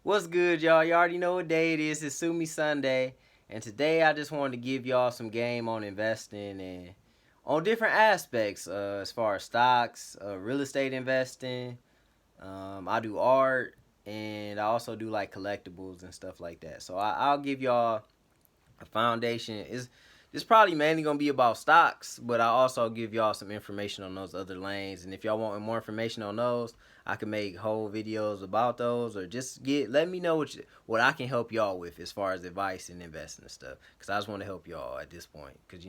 What's good, y'all? You already know what day it is. It's Sue Me Sunday. And today I just wanted to give y'all some game on investing and on different aspects as far as stocks, real estate investing. I do art and I also do like collectibles and stuff like that. So I'll give y'all a foundation. It's probably mainly gonna be about stocks, but I also give y'all some information on those other lanes. And if y'all want more information on those, I can make whole videos about those, or just let me know what I can help y'all with as far as advice and investing and stuff. Cause I just want to help y'all at this point. Cause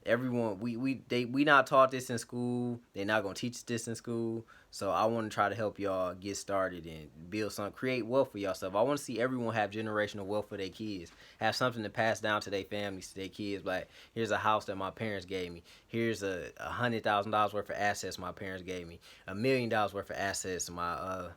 everyone we not taught this in school. They're not gonna teach this in school. So I want to try to help y'all get started and build some, create wealth for yourself. I want to see everyone have generational wealth for their kids, have something to pass down to their families, to their kids. Like, here's a house that my parents gave me. Here's $100,000 worth of assets my parents gave me. $1 million worth of assets my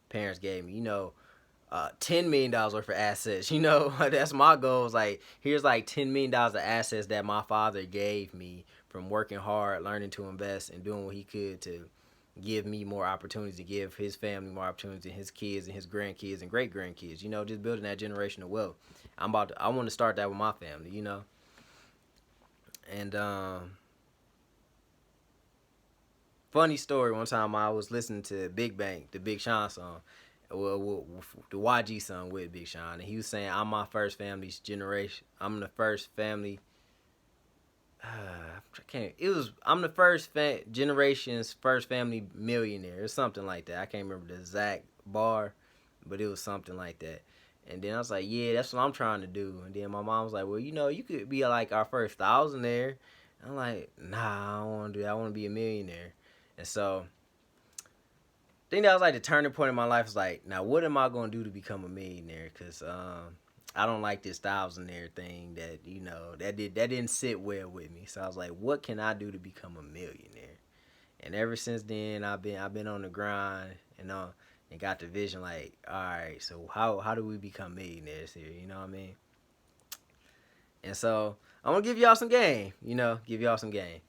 parents gave me. $10 million worth of assets. That's my goal. Is like, here's like $10 million of assets that my father gave me from working hard, learning to invest, and doing what he could to give me more opportunities, to give his family more opportunities, and his kids and his grandkids and great grandkids. Just building that generational wealth. I want to start that with my family. And funny story. One time I was listening to Big Bang, the Big Sean song, the YG song with Big Sean, and he was saying, "I'm my first family's generation. I'm the first family." I can't. It was I'm the first generation's first family millionaire or something like that. I can't remember the exact bar, but it was something like that. And then I was like, yeah, that's what I'm trying to do. And then my mom was like, well, you could be like our first thousandaire. I'm like, nah, I don't want to do that. I want to be a millionaire. And so I think that was like the turning point in my life. Was like, now what am I going to do to become a millionaire? Because I don't like this thousandaire thing that didn't sit well with me. So I was like, what can I do to become a millionaire? And ever since then, I've been on the grind and got the vision. Like, all right, so how do we become millionaires here? You know what I mean? And so I'm gonna give y'all some game. Give y'all some game.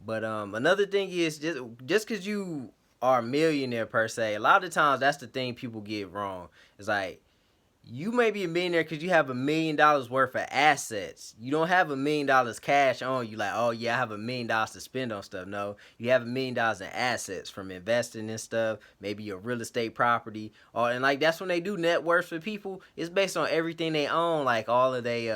But another thing is just because you are a millionaire per se, a lot of times that's the thing people get wrong. It's like, you may be a millionaire because you have $1 million worth of assets. You don't have $1 million cash on you. Like, oh yeah, I have $1 million to spend on stuff. No, you have $1 million in assets from investing in stuff. Maybe your real estate property. And like, that's when they do net worth for people. It's based on everything they own, like all of they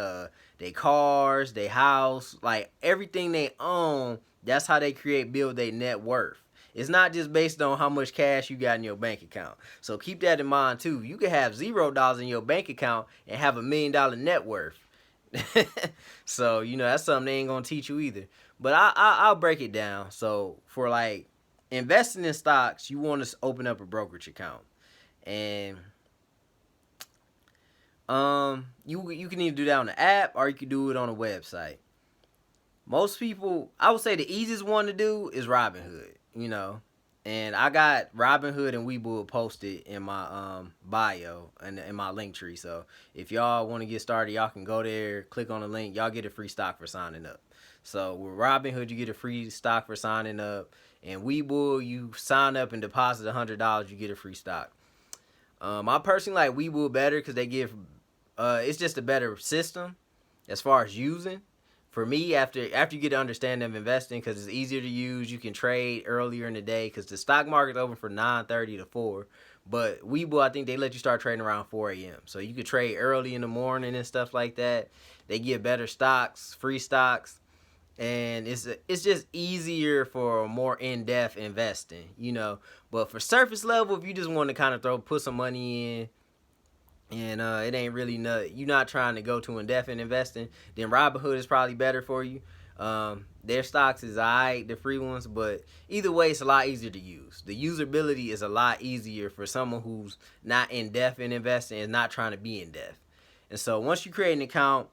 cars, they house, like everything they own. That's how they build their net worth. It's not just based on how much cash you got in your bank account. So keep that in mind too. You could have $0 in your bank account and have $1 million net worth. So that's something they ain't gonna teach you either. But I'll break it down. So for like investing in stocks, you want to open up a brokerage account, and you can either do that on the app or you can do it on a website. Most people, I would say the easiest one to do is Robinhood. And I got Robinhood and Webull posted in my bio and in my link tree. So if y'all want to get started, y'all can go there, click on the link. Y'all get a free stock for signing up. So with Robinhood, you get a free stock for signing up, and Webull, you sign up and deposit $100, you get a free stock. I personally like Webull better because they give, it's just a better system as far as using. For me, after you get an understanding of investing, because it's easier to use, you can trade earlier in the day because the stock market's open from 9:30 to 4. But Webull, I think they let you start trading around 4 a.m. So you could trade early in the morning and stuff like that. They give better stocks, free stocks, and it's just easier for more in-depth investing. But for surface level, if you just want to kind of put some money in, and it ain't really you're not trying to go to indefinite investing, then Robinhood is probably better for you. Their stocks is alright, the free ones, but either way, it's a lot easier to use. The usability is a lot easier for someone who's not in depth in investing and not trying to be in depth. And so once you create an account,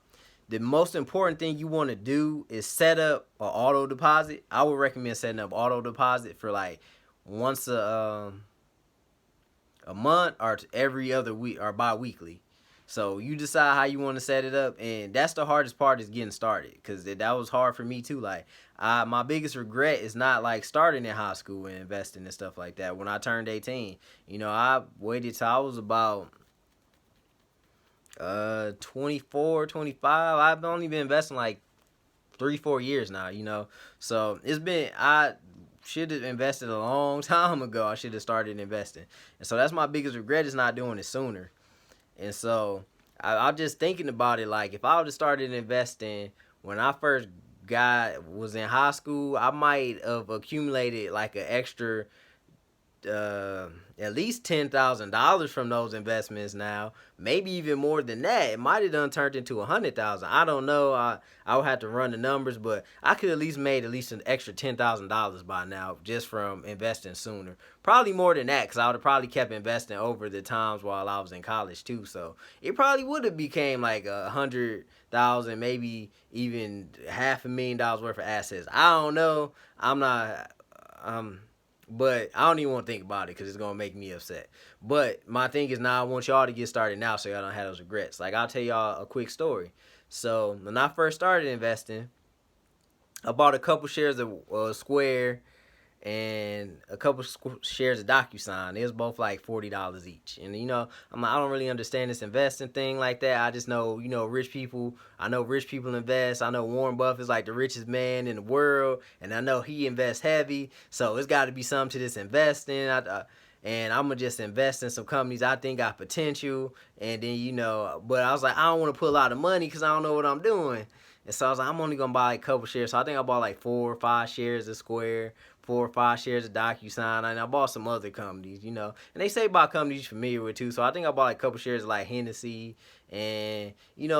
the most important thing you want to do is set up an auto deposit. I would recommend setting up auto deposit for like once a month or every other week or bi-weekly. So you decide how you want to set it up, and that's the hardest part, is getting started, because that was hard for me too. Like, my biggest regret is not like starting in high school and investing and stuff like that. When I turned 18, I waited till I was about 24, 25. I've only been investing like 3, 4 years now, So it's been, I should have invested a long time ago. I should have started investing. And so that's my biggest regret, is not doing it sooner. And so I'm just thinking about it, like if I would have started investing when I first was in high school, I might have accumulated like an extra uh, at least $10,000 from those investments now. Maybe even more than that. It might have done turned into 100,000. I don't know. I would have to run the numbers, but I could at least made at least an extra $10,000 by now just from investing sooner. Probably more than that, because I would have probably kept investing over the times while I was in college too. So it probably would have became like 100,000, maybe even $500,000 worth of assets. I don't know. I'm not. But I don't even want to think about it because it's gonna make me upset. But my thing is, now I want y'all to get started now so y'all don't have those regrets. Like, I'll tell y'all a quick story. So when I first started investing, I bought a couple shares of Square and a couple shares of DocuSign. It was both like $40 each. And I'm like, I don't really understand this investing thing like that. I just know, rich people. I know rich people invest. I know Warren Buffett's like the richest man in the world, and I know he invests heavy. So it's got to be something to this investing. And I'm gonna just invest in some companies I think got potential. And then but I was like, I don't want to put a lot of money because I don't know what I'm doing. And so I was like, I'm only gonna buy like a couple shares. So I think I bought like 4 or 5 shares of Square, 4 or 5 shares of DocuSign, and I bought some other companies, And they say about companies you're familiar with too. So I think I bought like a couple shares of like Hennessy and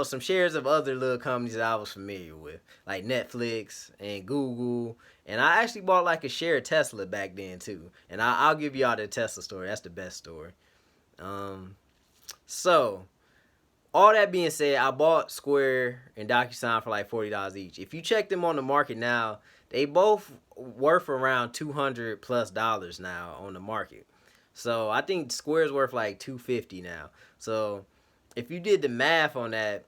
some shares of other little companies that I was familiar with, like Netflix and Google. And I actually bought like a share of Tesla back then too. And I'll give y'all the Tesla story. That's the best story. So all that being said, I bought Square and DocuSign for like $40 each. If you check them on the market now, they both worth around $200+ now on the market. So I think Square's worth like $250 now. So if you did the math on that,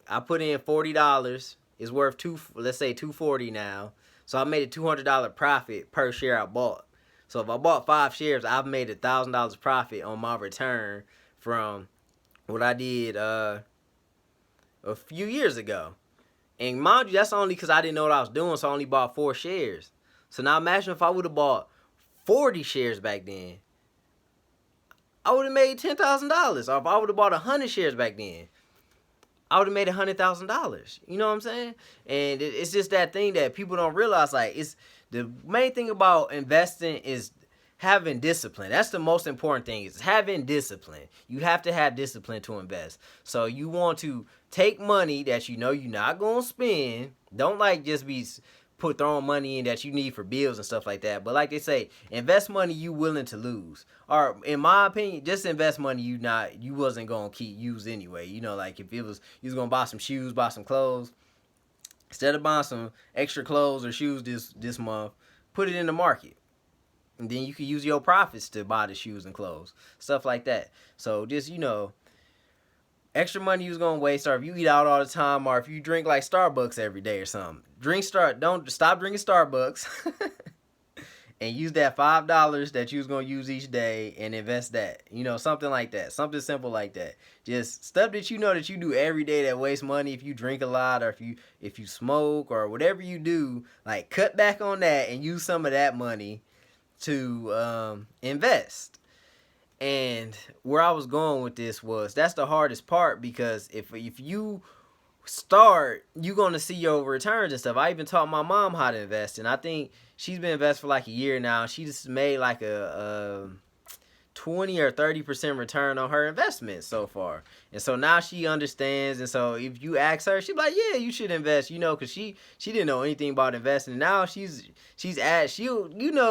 I put in $40. It's worth let's say $240 now. So I made a $200 profit per share I bought. So if I bought 5 shares, I've made $1,000 profit on my return from what I did a few years ago. And mind you, that's only because I didn't know what I was doing, so I only bought 4 shares. So now imagine if I would have bought 40 shares back then, I would have made $10,000. Or if I would have bought 100 shares back then, I would have made $100,000. You know what I'm saying? And it's just that thing that people don't realize. Like, it's the main thing about investing is having discipline. That's the most important thing, is having discipline. You have to have discipline to invest. So you want to take money that you're not going to spend. Don't like just be throwing money in that you need for bills and stuff like that. But like they say, invest money you willing to lose. Or in my opinion, just invest money you wasn't going to use anyway. Like if it was, you was going to buy some shoes, buy some clothes, instead of buying some extra clothes or shoes this month, put it in the market. And then you can use your profits to buy the shoes and clothes, stuff like that. So just, extra money you was gonna waste, or if you eat out all the time, or if you drink like Starbucks every day or something, don't stop drinking Starbucks, and use that $5 that you was gonna use each day and invest that. Something like that, something simple like that. Just stuff that that you do every day that wastes money. If you drink a lot, or if you smoke, or whatever you do, like cut back on that and use some of that money to invest. And where I was going with this was, that's the hardest part, because if you start, you're going to see your returns and stuff. I even taught my mom how to invest, and I think she's been investing for like a year now. She just made like a 20 or 30% return on her investment so far. And so now she understands. And so if you ask her, she's like, yeah, you should invest, because she didn't know anything about investing. And now she'll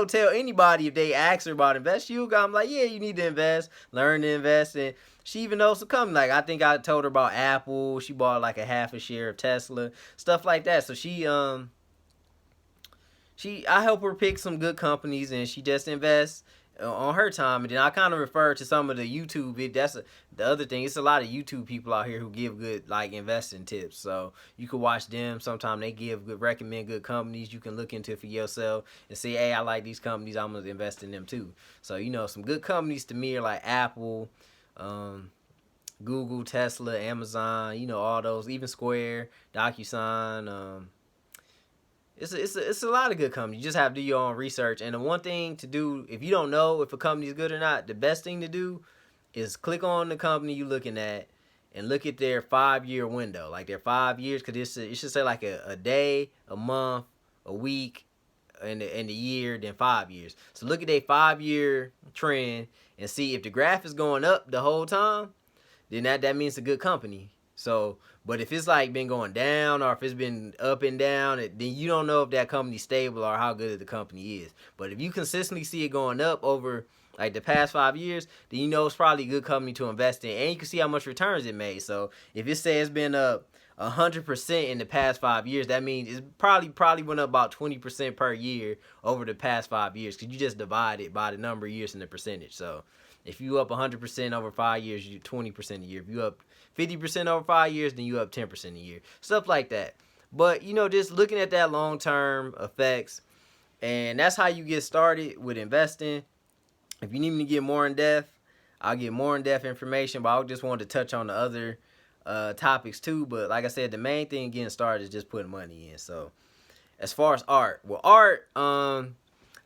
tell anybody if they ask her about investing, she'll go, I'm like, yeah, you need to invest, learn to invest. And she even knows to come. Like, I think I told her about Apple. She bought like a half a share of Tesla, stuff like that. So I help her pick some good companies, and she just invests on her time. And then I kind of refer to some of the YouTube. That's the other thing. It's a lot of YouTube people out here who give good like investing tips. So you can watch them. Sometimes they recommend good companies you can look into for yourself and say, hey, I like these companies, I'm gonna invest in them too. So some good companies to me are like Apple, Google, Tesla, Amazon, all those, even Square, DocuSign. It's a lot of good companies. You just have to do your own research. And the one thing to do, if you don't know if a company is good or not, the best thing to do is click on the company you're looking at and look at their 5-year window, like their 5 years, because it should say like a day, a month, a week, and the year, then 5 years. So look at their 5-year trend and see if the graph is going up the whole time, then that means a good company. So, but if it's like been going down or if it's been up and down, then you don't know if that company's stable or how good the company is. But if you consistently see it going up over like the past 5 years, then you know it's probably a good company to invest in, and you can see how much returns it made. So if it says it's been up 100% in the past 5 years, that means it's probably went up about 20% per year over the past 5 years, because you just divide it by the number of years and the percentage. So if you up 100% over 5 years, you 20% a year. If you up 50% over 5 years, then you up 10% a year. Stuff like that. But just looking at that long-term effects, and that's how you get started with investing. If you need me to get more in depth, I'll get more in depth information. But I just wanted to touch on the other topics too. But like I said, the main thing getting started is just putting money in. So as far as art,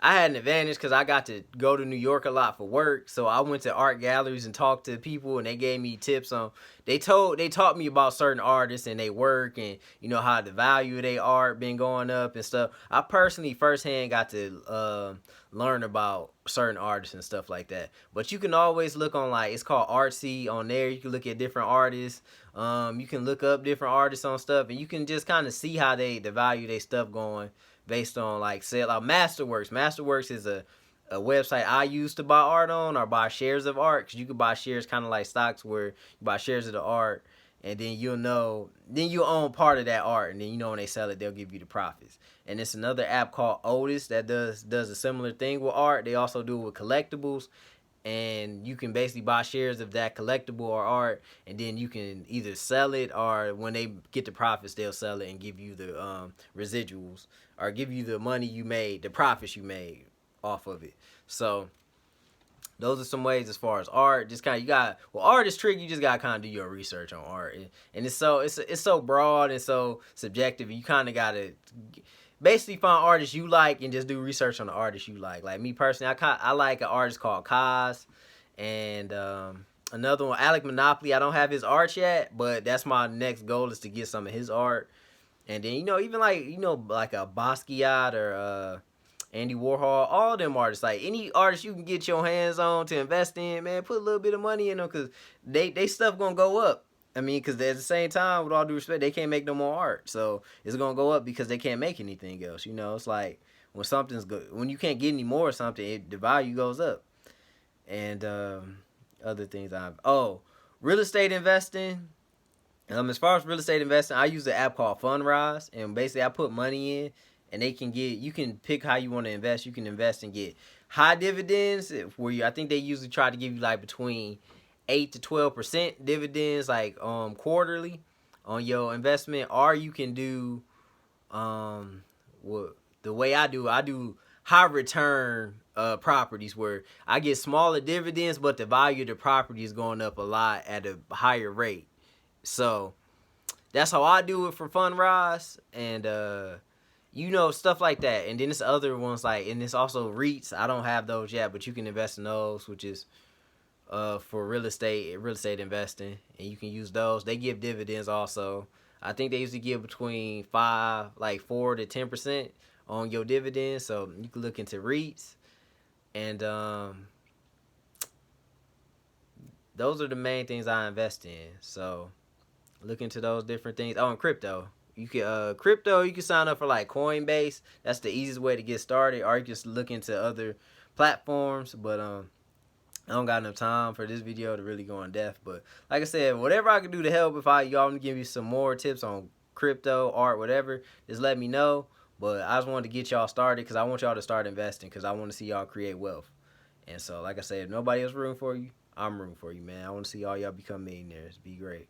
I had an advantage because I got to go to New York a lot for work. So I went to art galleries and talked to people, and they gave me tips on. They taught me about certain artists and their work, and how the value of their art been going up and stuff. I personally firsthand got to learn about certain artists and stuff like that. But you can always look on, like, it's called Artsy on there. You can look at different artists. You can look up different artists on stuff, and you can just kind of see how the value their stuff going based on, like, say, like Masterworks. Masterworks is a website I use to buy art on, or buy shares of art, because you can buy shares kind of like stocks, where you buy shares of the art, and then you own part of that art, and then when they sell it, they'll give you the profits. And it's another app called Otis that does a similar thing with art. They also do it with collectibles, and you can basically buy shares of that collectible or art, and then you can either sell it, or when they get the profits, they'll sell it and give you the residuals, or give you the money you made, the profits you made off of it. So those are some ways as far as art. Just kind of art is tricky. You just gotta kind of do your research on art, and it's so broad and so subjective. You kind of gotta basically find artists you like and just do research on the artists you like. Like me personally, I like an artist called Kaz, and another one, Alec Monopoly. I don't have his art yet, but that's my next goal, is to get some of his art. And then even like a Basquiat or Andy Warhol, all them artists, like any artist you can get your hands on to invest in, man, put a little bit of money in them, because they stuff gonna go up. I mean, because at the same time, with all due respect, they can't make no more art, so it's gonna go up because they can't make anything else. It's like when something's good, when you can't get any more or something, the value goes up. And other things real estate investing. As far as real estate investing, I use an app called Fundrise, and basically I put money in, and you can pick how you want to invest. You can invest and get high dividends, where I think they usually try to give you like between 8 to 12% dividends, like quarterly on your investment. Or you can do the way I do high return properties, where I get smaller dividends, but the value of the property is going up a lot at a higher rate. So that's how I do it for Fundrise, and stuff like that. And then there's other ones, like, and it's also Reits. I don't have those yet, but you can invest in those, which is for real estate investing, and you can use those. They give dividends also. I think they usually give between 4 to 10% on your dividends, so you can look into Reits. And those are the main things I invest in. So look into those different things. And crypto. You can sign up for like Coinbase. That's the easiest way to get started. Or you can just look into other platforms. But I don't got enough time for this video to really go in depth. But like I said, whatever I can do to help, if y'all want to give you some more tips on crypto, art, whatever, just let me know. But I just wanted to get y'all started, because I want y'all to start investing, because I want to see y'all create wealth. And so, like I said, if nobody else rooting for you, I'm rooting for you, man. I want to see all y'all become millionaires. Be great.